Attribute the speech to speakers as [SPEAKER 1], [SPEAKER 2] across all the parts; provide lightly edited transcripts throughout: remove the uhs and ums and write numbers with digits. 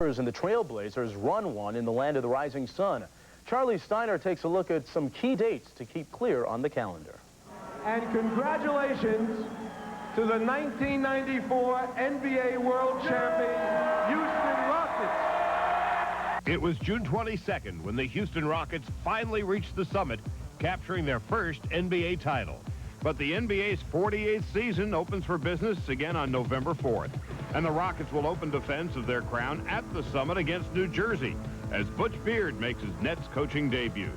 [SPEAKER 1] Clippers and the Trailblazers run one in the land of the rising sun. Charlie Steiner takes a look at some key dates to keep clear on the calendar.
[SPEAKER 2] And congratulations to the 1994 NBA World Champion, Houston Rockets.
[SPEAKER 3] It was June 22nd when the Houston Rockets finally reached the summit, capturing their first NBA title. But the NBA's 48th season opens for business again on November 4th. And the Rockets will open defense of their crown at the summit against New Jersey as Butch Beard makes his Nets coaching debut.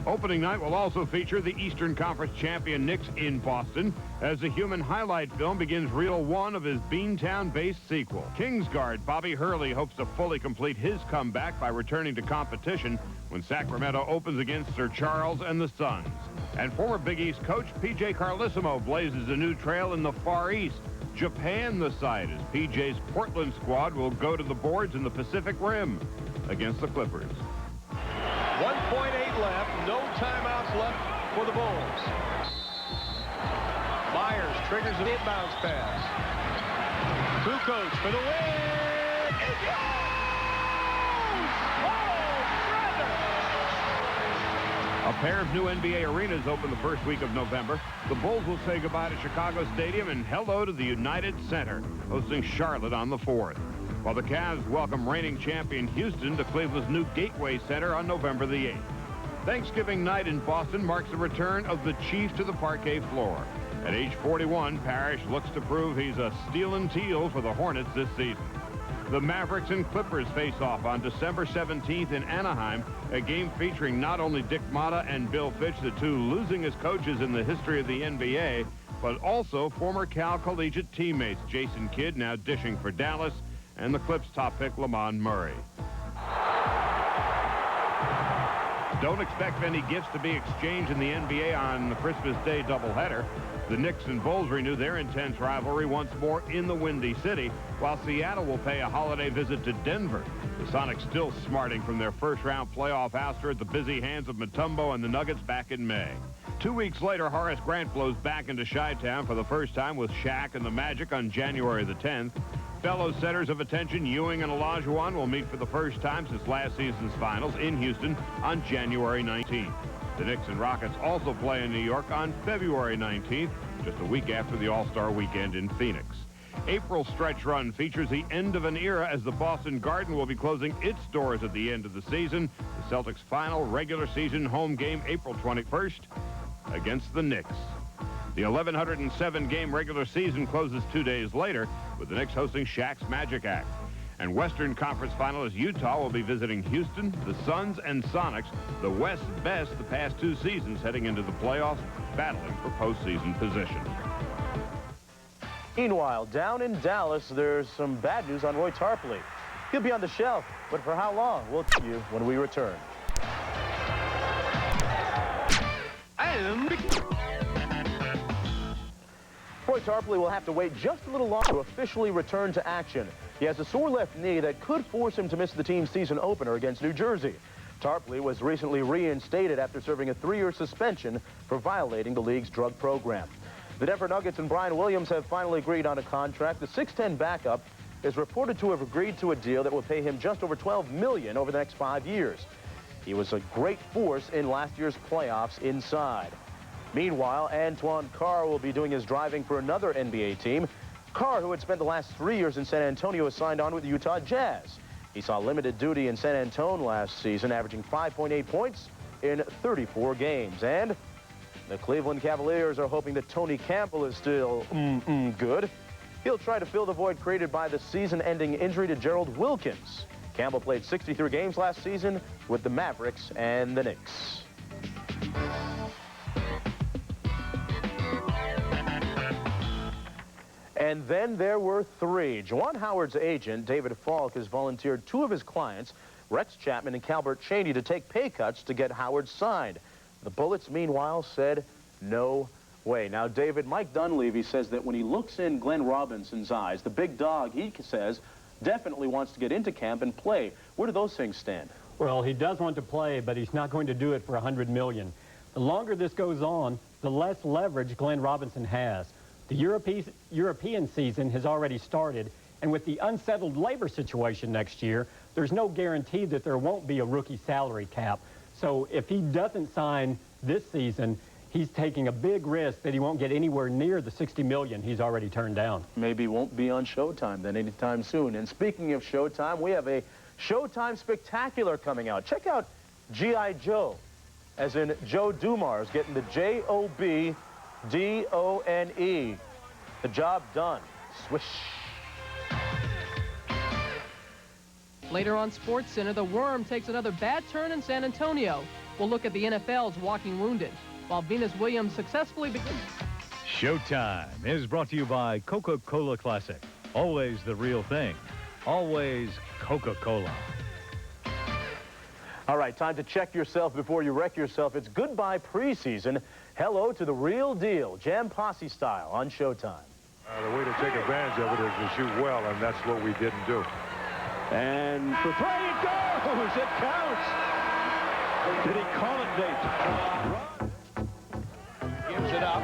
[SPEAKER 3] Opening night will also feature the Eastern Conference champion Knicks in Boston as the human highlight film begins reel one of his Beantown-based sequel. Kingsguard Bobby Hurley hopes to fully complete his comeback by returning to competition when Sacramento opens against Sir Charles and the Suns. And former Big East coach P.J. Carlissimo blazes a new trail in the Far East. Japan the site as PJ's Portland squad will go to the boards in the Pacific Rim against the Clippers.
[SPEAKER 4] 1.8 left, no timeouts left for the Bulls. Myers triggers an inbounds pass. Kukoc for the win! It goes! Oh, brother!
[SPEAKER 3] A pair of new NBA arenas open the first week of November. The Bulls will say goodbye to Chicago Stadium and hello to the United Center, hosting Charlotte on the 4th. While the Cavs welcome reigning champion Houston to Cleveland's new Gateway Center on November the 8th. Thanksgiving night in Boston marks the return of the Chief to the parquet floor. At age 41, Parrish looks to prove he's a steel and teal for the Hornets this season. The Mavericks and Clippers face off on December 17th in Anaheim, a game featuring not only Dick Motta and Bill Fitch, the two losingest coaches in the history of the NBA, but also former Cal collegiate teammates Jason Kidd, now dishing for Dallas, and the Clips top pick Lamond Murray. Don't expect any gifts to be exchanged in the NBA on the Christmas Day doubleheader. The Knicks and Bulls renew their intense rivalry once more in the Windy City, while Seattle will pay a holiday visit to Denver. The Sonics still smarting from their first-round playoff ouster at the busy hands of Mutombo and the Nuggets back in May. 2 weeks later, Horace Grant blows back into Chi-Town for the first time with Shaq and the Magic on January the 10th. Fellow centers of attention, Ewing and Olajuwon, will meet for the first time since last season's finals in Houston on January 19th. The Knicks and Rockets also play in New York on February 19th, just a week after the All-Star weekend in Phoenix. April's stretch run features the end of an era as the Boston Garden will be closing its doors at the end of the season. The Celtics' final regular season home game April 21st against the Knicks. The 1,107-game regular season closes 2 days later with the Knicks hosting Shaq's Magic Act. And Western Conference finalist Utah will be visiting Houston, the Suns, and Sonics, the West's best the past 2 seasons heading into the playoffs, battling for postseason position.
[SPEAKER 1] Meanwhile, down in Dallas, there's some bad news on Roy Tarpley. He'll be on the shelf, but for how long? We'll tell you when we return. Roy Tarpley will have to wait just a little longer to officially return to action. He has a sore left knee that could force him to miss the team's season opener against New Jersey. Tarpley was recently reinstated after serving a 3-year suspension for violating the league's drug program. The Denver Nuggets and Brian Williams have finally agreed on a contract. The 6'10 backup is reported to have agreed to a deal that will pay him just over $12 million over the next 5 years. He was a great force in last year's playoffs inside. Meanwhile, Antoine Carr will be doing his driving for another NBA team. Carr, who had spent the last 3 years in San Antonio, is signed on with the Utah Jazz. He saw limited duty in San Antonio last season, averaging 5.8 points in 34 games. And the Cleveland Cavaliers are hoping that Tony Campbell is still good. He'll try to fill the void created by the season-ending injury to Gerald Wilkins. Campbell played 63 games last season with the Mavericks and the Knicks. And then there were 3. Juwan Howard's agent, David Falk, has volunteered 2 of his clients, Rex Chapman and Calbert Chaney, to take pay cuts to get Howard signed. The Bullets, meanwhile, said no way. Now, David, Mike Dunleavy says that when he looks in Glenn Robinson's eyes, the big dog, he says, definitely wants to get into camp and play. Where do those things stand?
[SPEAKER 5] Well, he does want to play, but he's not going to do it for $100 million. The longer this goes on, the less leverage Glenn Robinson has. The European season has already started, and with the unsettled labor situation next year, there's no guarantee that there won't be a rookie salary cap. So if he doesn't sign this season, he's taking a big risk that he won't get anywhere near the $60 million he's already turned down.
[SPEAKER 1] Maybe won't be on Showtime then anytime soon. And speaking of Showtime, we have a Showtime spectacular coming out. Check out G.I. Joe, as in Joe Dumars, getting the J-O-B-D-O-N-E. The job done. Swish.
[SPEAKER 6] Later on SportsCenter, the Worm takes another bad turn in San Antonio. We'll look at the NFL's Walking Wounded, while Venus Williams successfully begins.
[SPEAKER 7] Showtime is brought to you by Coca-Cola Classic. Always the real thing. Always Coca-Cola.
[SPEAKER 1] All right, time to check yourself before you wreck yourself. It's goodbye preseason. Hello to the real deal, Jam Posse style on Showtime.
[SPEAKER 2] The way to take advantage of it is to shoot well, and that's what we didn't do.
[SPEAKER 4] And for three, it goes! It counts! Did he call it, Dave? Gives it up.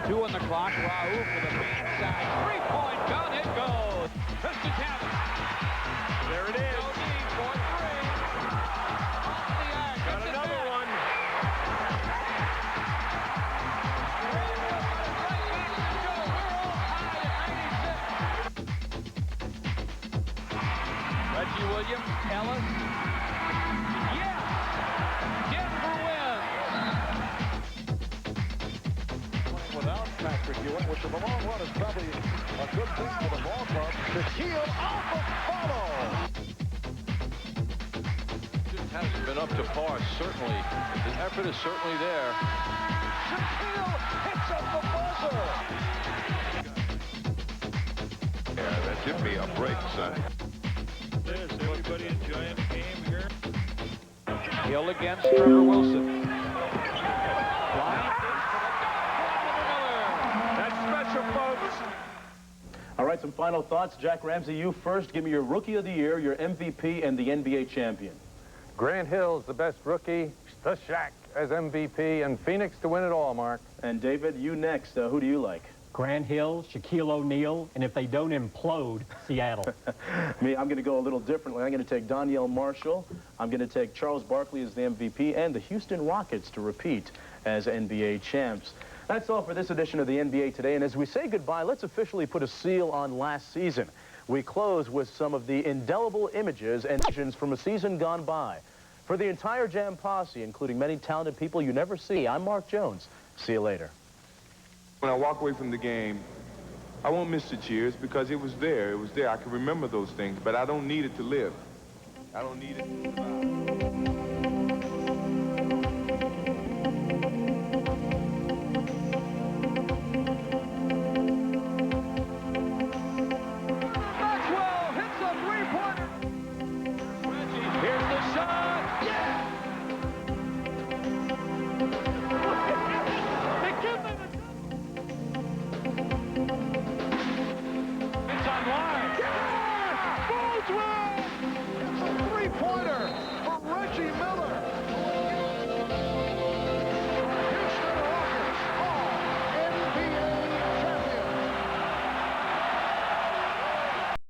[SPEAKER 4] 2 on the clock. Raul for the man side. Three-point gun. It goes. Tristan Thomas. There it is. For 3. Got another one. Reggie Williams, Ellis. Yes! Denver wins. Without Patrick Ewing, which in the long run is probably a good thing for the ball club. Shaquille off of follow. Just hasn't been up to par, certainly. The effort is certainly there. Shaquille hits up the buzzer. Yeah, that should be a break, son. Everybody enjoying the game here. Hill against Trevor Wilson. That's special, folks.
[SPEAKER 1] All right, some final thoughts. Jack Ramsey, you first. Give me your Rookie of the Year, your MVP, and the NBA champion.
[SPEAKER 2] Grant Hill's the best rookie, the Shaq as MVP, and Phoenix to win it all, Mark.
[SPEAKER 1] And David, you next. Who do you like?
[SPEAKER 5] Grant Hill, Shaquille O'Neal, and if they don't implode, Seattle.
[SPEAKER 1] Me, I'm going to go a little differently. I'm going to take Donyell Marshall. I'm going to take Charles Barkley as the MVP and the Houston Rockets to repeat as NBA champs. That's all for this edition of the NBA Today. And as we say goodbye, let's officially put a seal on last season. We close with some of the indelible images and visions from a season gone by. For the entire Jam Posse, including many talented people you never see, I'm Mark Jones. See you later.
[SPEAKER 8] When I walk away from the game, I won't miss the cheers because it was there. It was there. I can remember those things, but I don't need it to live. I don't need it to survive.